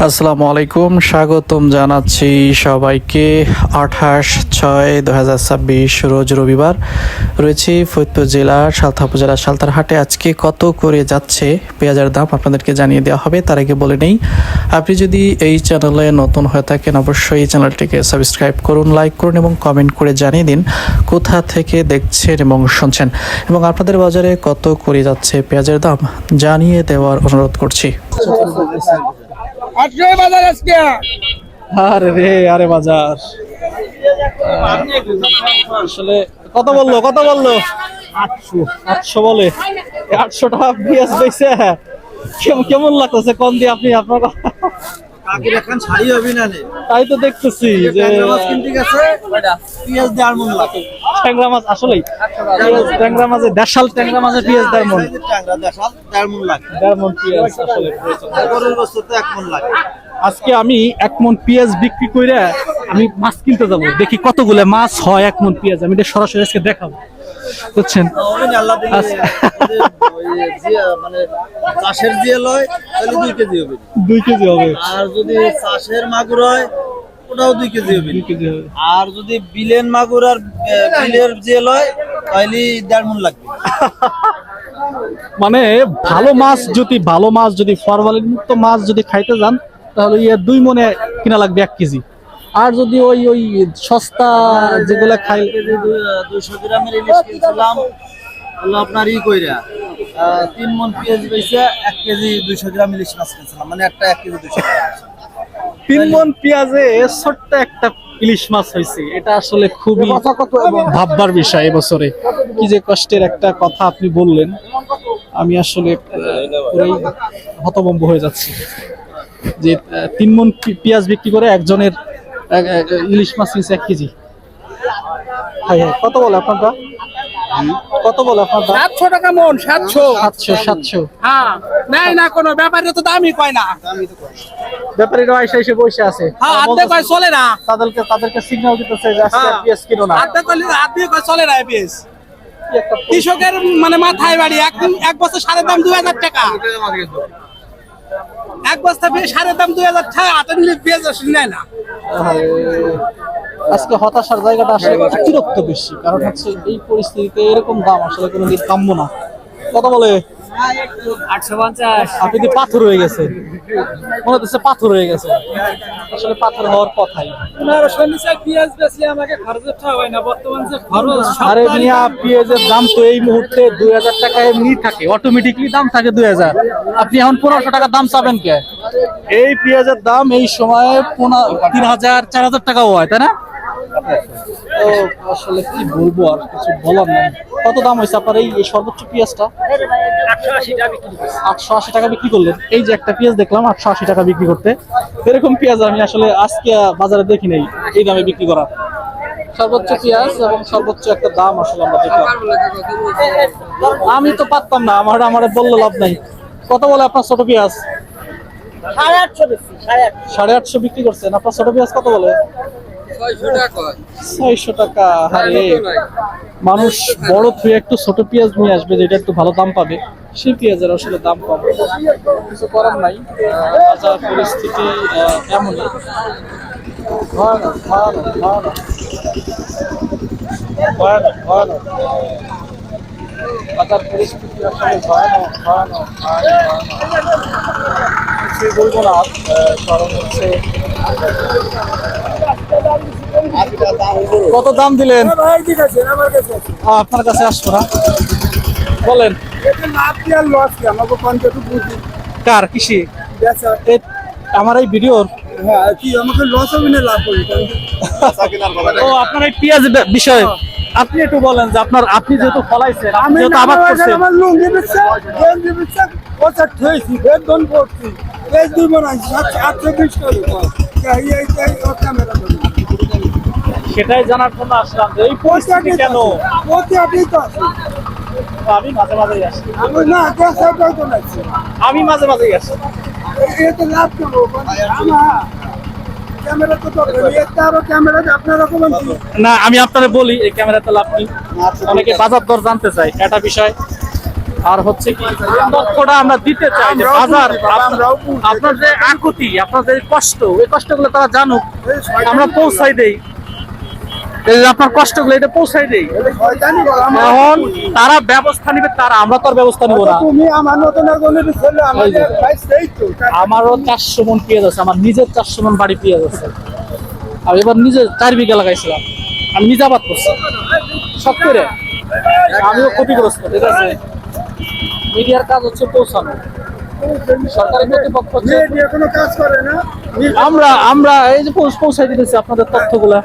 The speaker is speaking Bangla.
আসসালামু আলাইকুম, স্বাগতম জানাচ্ছি সবাইকে। 28/6/2026 রোজ রবিবার রয়েছি ফরিদপুর জেলার সালথা উপজেলার সালতার হাটে। আজকে কত করে যাচ্ছে পেঁয়াজের দাম আপনাদেরকে জানিয়ে দেওয়া হবে। তার আগে বলে নেই, আপনি যদি এই চ্যানেলে নতুন হয়ে থাকেন অবশ্যই এই চ্যানেলটিকে সাবস্ক্রাইব করুন, লাইক করুন এবং কমেন্ট করে জানিয়ে দিন কোথা থেকে দেখছেন এবং শুনছেন, এবং আপনাদের বাজারে কত করে যাচ্ছে পেঁয়াজের দাম জানিয়ে দেওয়ার অনুরোধ করছি। আরে রে, আরে বাজার আসলে কত বললো 800 বলে 800 টাকা পেঁয়াজ বেচে কেমন লাগতেছে? কম দিয়ে আপনি আপনার তাই তো দেখতেছি যে ট্যাংরা মাছ আসলেই ট্যাংরা মাছে দেশাল ট্যাংরা মাছের পেঁয়াজ 1.5 মণ পেঁয়াজ আসলে আজকে আমি 1 মণ পেঁয়াজ বিক্রি করে আমি মাছ কিনতে যাবো, দেখি কতগুলো মাছ হয় 1 মণ পেঁয়াজ। আমি এটা সরাসরি আজকে দেখাবো, বুঝছেন? চাষের দিয়ে লয় তাহলে 2 কেজি হবে, 2 কেজি হবে। আর যদি চাষের মাগুর হয় ওটাও 2 কেজি হবে, 2 কেজি হবে। আর যদি বিলেন মাগুর আর বিলের যে লয় তাহলে 1.5 মণ লাগবে। মানে ভালো মাছ যদি ফরমালিন মুক্ত মাছ যদি খাইতে যান তাহলে 2 মণে কিনা লাগবে 1 কেজি। আর যদি ওই সস্তা যেগুলা খাই 200 গ্রামের ইলিশ কিনছিলাম হলো আপনার কইরা 3 মণ পেঁয়াজ বেচে 1 কেজি 200 গ্রাম ইলিশ মাছ কিনছিলাম, মানে একটা 1 কেজি 200 গ্রাম। 3 মণ পেঁয়াজে ছোট্ট একটা ইলিশ মাছ হয়েছে, এটা আসলে খুবই ভাববার বিষয়। এবছরে কি যে কষ্টের একটা কথা আপনি বললেন, আমি আসলে পুরাই হতভম্ব হয়ে যাচ্ছি যে 3 মণ পেঁয়াজ বিক্রি করে একজনের ইলিশ মাছ নিচ্ছে 1 কেজি। হ্যাঁ, কত বলে আপনারটা? কত বলে আপনার? 700 টাকা মন। 700। হ্যাঁ, নাই না কোনো ব্যাপারে তো দামই কয় না। ব্যাপারীরা এসে বসে আছে, হ্যাঁ, আদে কয় চলে না। তাদেরকে সিগন্যাল দিতেছে যে আজকে পেঁয়াজ কিনো না। আদে কয় চলে না পেঁয়াজ। কৃষকের মানে মাথায় বাড়ি। এক বছর সারের দাম 2000 টাকা। এক বস্তা সারের দাম 2000 টাকা। হাতে নিলে পেঁয়াজ নেয় না। আজকে হতাশার জায়গাটা আসলে অতিরিক্ত বেশি, কারণ হচ্ছে এই পরিস্থিতিতে এরকম দাম আসলে কোনোদিন কাম্য না। কত বলে? 850। আপনি কি পাথর হয়ে গেছে? মনে হচ্ছে পাথর হয়ে গেছে, আসলে পাথর হওয়ার কথাই। পেঁয়াজ বেচলে আমাকে খরচের টাকা হয় না, বর্তমান যে খরচ। আরে মিয়া, পেঁয়াজের দাম তো এই মুহূর্তে 2000 টাকা এমনি থাকে, অটোমেটিকলি দাম থাকে 2000। আপনি এখন 1500 টাকা দাম চাবেন কে? এই পেঁয়াজের দাম এই সময়ে 3000-4000 টাকাও হয়, তাই না? তো আসলে কি বলবো, আর কিছু বলার নাই। কত দাম হয়েছে আপনার এই সর্বোচ্চ পেঁয়াজটা? 880 টাকা বিক্রি করলেন। এই যে একটা পেঁয়াজ দেখলাম 880 টাকা বিক্রি করতে, এরকম পেঁয়াজ আমি আসলে আজকে বাজারে দেখি নাই এই দামে বিক্রি করা। সর্বোচ্চ পেঁয়াজ এবং সর্বোচ্চ একটা দাম আসলে আমরা দেখলাম। আমি তো পারতাম না, আমার বললে লাভ নাই। কত বলে আপনার ছোট পেঁয়াজ? 850 বিক্রি করছেন। আপনার ছোট পেঁয়াজ কত বলে? 600 টাকা। আরে মানুষ বড় থুয়ে একটু ছোট পেঁয়াজ নিয়ে আসবে, যেটা একটু ভালো দাম পাবে, সেই পেঁয়াজের আসলে দাম কম। কিছু করার নাই, বাজার পরিস্থিতি এমনই। ভয়ানক বাজার পরিস্থিতি আসলে ভয়ানক। কিছুই বলবো না, কারণ হচ্ছে কত দাম দিলেন? আপনার কাছে আসতো না, বলেন। কার কৃষি আমার এই ভিডিওর? ও, আপনার এই পেঁয়াজ বিষয় আপনি একটু বলেন যে আপনি যেহেতু ফলাইছেন, আপনি যেহেতু আবাদ করছেন। সেটাই জানার জন্য আসলাম এই পরিস্থিতি কেন। আমি মাঝে মাঝেই আসি। না, আমি আপনারা বলি এই ক্যামেরাতে লাভ নেই। অনেকে বাজার দর জানতে চাই, এটা বিষয়। আর হচ্ছে কি তথ্যটা আমরা দিতে চাই যে বাজার আপনার যে আকুতি আপনার যে কষ্ট এই কষ্টগুলো তারা জানুক, আমরা পৌঁছাই দেই। এই যে আপনার কষ্টগুলো এটা পৌঁছাই দেই, এখন তারা ব্যবস্থা নিবে, তারা, আমরা তো আর ব্যবস্থা নিব না। আমারও 400 মন পেঁয়াজ আছে, আমার নিজের 400 মন বাড়ি পেঁয়াজ আছে। আর এবার নিজে 4 বিঘা লাগাইছিলাম, আমি নিজে আবাদ করছি সব করে, আমিও ক্ষতিগ্রস্ত। ঠিক আছে, মিডিয়ার কাজ হচ্ছে পৌঁছানো, সরকারি কর্তৃপক্ষ হচ্ছে আমরা এই যে পৌঁছাই দিতেছি আপনাদের তথ্যগুলা।